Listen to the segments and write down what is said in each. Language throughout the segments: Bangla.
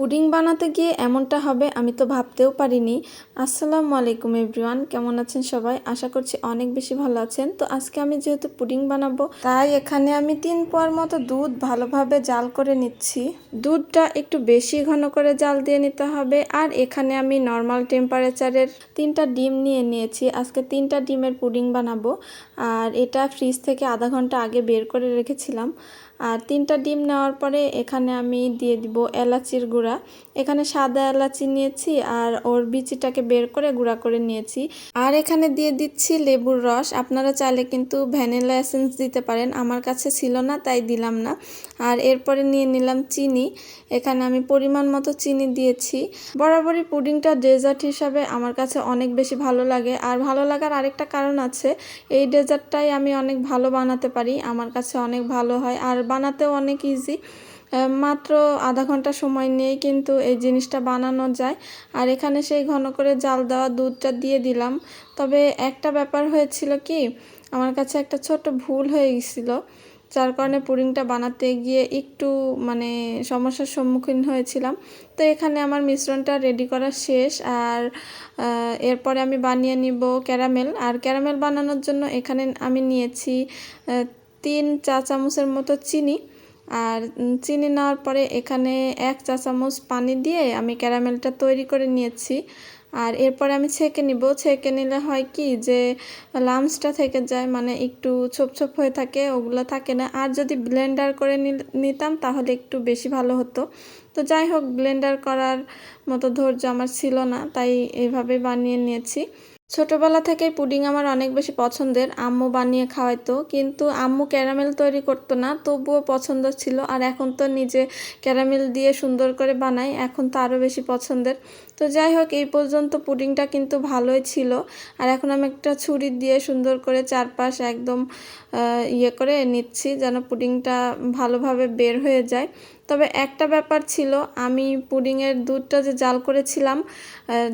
পুডিং বানাতে গিয়ে এমনটা হবে আমি তো ভাবতেও পারিনি। আসসালামু আলাইকুম এভরিওয়ান, কেমন আছেন সবাই? আশা করছি অনেক বেশি ভালো আছেন। তো আজকে আমি যেহেতু পুডিং বানাবো, তাই এখানে আমি 3 পোয়ার মতো দুধ ভালোভাবে জাল করে নিচ্ছি। দুধটা একটু বেশি ঘন করে জাল দিয়ে নিতে হবে। আর এখানে আমি নর্মাল টেম্পারেচারের 3টা ডিম নিয়ে নিয়েছি। আজকে 3টা ডিমের পুডিং বানাবো। আর এটা ফ্রিজ থেকে আধা ঘন্টা আগে বের করে রেখেছিলাম। আর 3টা ডিম নেওয়ার পরে এখানে আমি দিয়ে দিব এলাচির গুঁড়া। এখানে সাদা এলাচি নিয়েছি আর ওর বিচিটাকে বের করে গুঁড়া করে নিয়েছি। আর এখানে দিয়ে দিচ্ছি লেবুর রস। আপনারা চাইলে কিন্তু ভ্যানিলা এসেন্স দিতে পারেন, আমার কাছে ছিল না তাই দিলাম না। আর এরপরে নিয়ে নিলাম চিনি। এখানে আমি পরিমাণ মতো চিনি দিয়েছি। বরাবরই পুডিংটা ডেজার্ট হিসাবে আমার কাছে অনেক বেশি ভালো লাগে। আর ভালো লাগার আরেকটা কারণ আছে, এই ডেজার্টটাই আমি অনেক ভালো বানাতে পারি, আমার কাছে অনেক ভালো হয় আর বানাতেও অনেক ইজি। মাত্র আধা ঘন্টা সময় নিয়েই কিন্তু এই জিনিসটা বানানো যায়। আর এখানে সেই ঘন করে জাল দেওয়া দুধটা দিয়ে দিলাম। তবে একটা ব্যাপার হয়েছিল কি, আমার কাছে একটা ছোট ভুল হয়ে গেছিলো, যার কারণে পুডিংটা বানাতে গিয়ে একটু সমস্যার সম্মুখীন হয়েছিলাম। তো এখানে আমার মিশ্রণটা রেডি করা শেষ। আর এরপরে আমি বানিয়ে নিব ক্যারামেল। আর ক্যারামেল বানানোর জন্য এখানে আমি নিয়েছি 3 চা চামচের মতো চিনি। আর চিনি নেওয়ার পরে এখানে 1 চা চামচ পানি দিয়ে আমি ক্যারামেলটা তৈরি করে নিয়েছি। আর এরপরে আমি ছেঁকে নিব। ছেঁকে নিলে হয় কি যে লামসটা থেকে যায়, একটু ছোপ ছোপ হয়ে থাকে, ওগুলো থাকে না। আর যদি ব্লেন্ডার করে নিতাম তাহলে একটু বেশি ভালো হতো। তো যাই হোক, ব্লেন্ডার করার মতো ধৈর্য আমার ছিল না, তাই এইভাবে বানিয়ে নিয়েছি। ছোটবেলা থেকেই পুডিং আমার অনেক বেশি পছন্দের। আম্মু বানিয়ে খাওয়াইতো, কিন্তু আম্মু ক্যারামেল তৈরি করতো না, তবুও পছন্দ ছিল। আর এখন তো নিজে ক্যারামেল দিয়ে সুন্দর করে বানাই, এখন তো আরও বেশি পছন্দের। তো যাই হোক, এই পর্যন্ত পুডিংটা কিন্তু ভালোই ছিল। আর এখন আমি একটা ছুরি দিয়ে সুন্দর করে চারপাশ একদম ইয়ে করে নিচ্ছি, যেন পুডিংটা ভালোভাবে বের হয়ে যায়। তবে একটা ব্যাপার ছিল, আমি পুডিংয়ের দুধটা যে জাল করেছিলাম,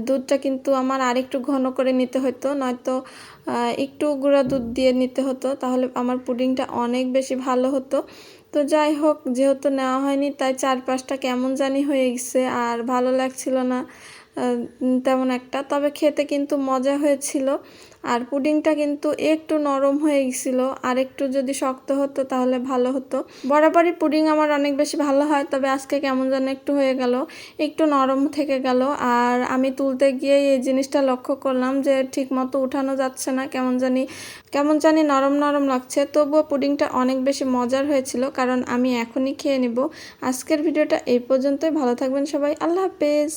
দুধটা কিন্তু আমার আরেকটু ঘন করে নিতে হতো, নয়তো একটু গুঁড়া দুধ দিয়ে নিতে হতো, তাহলে আমার পুডিংটা অনেক বেশি ভালো হতো। তো যাই হোক, যেহেতু নেওয়া হয়নি তাই চারপাশটা কেমন জানি হয়ে গেছে আর ভালো লাগছিল না তেমন একটা। তবে খেতে কিন্তু মজা হয়েছিল। আর পুডিংটা কিন্তু একটু নরম হয়ে গেছিল, আর একটু যদি শক্ত হতো তাহলে ভালো হতো। বরাবরই পুডিং আমার অনেক বেশি ভালো হয়, তবে আজকে কেমন যেন একটু হয়ে গেল, একটু নরম থেকে গেল। আর আমি তুলতে গিয়ে এই জিনিসটা লক্ষ্য করলাম যে ঠিক মতো উঠানো যাচ্ছে না, কেমন জানি নরম নরম লাগছে। তবুও পুডিংটা অনেক বেশি মজার হয়েছিল, কারণ আমি এখনই খেয়ে নিব। আজকের ভিডিওটা এই পর্যন্তই। ভালো থাকবেন সবাই, আল্লাহ হাফেজ।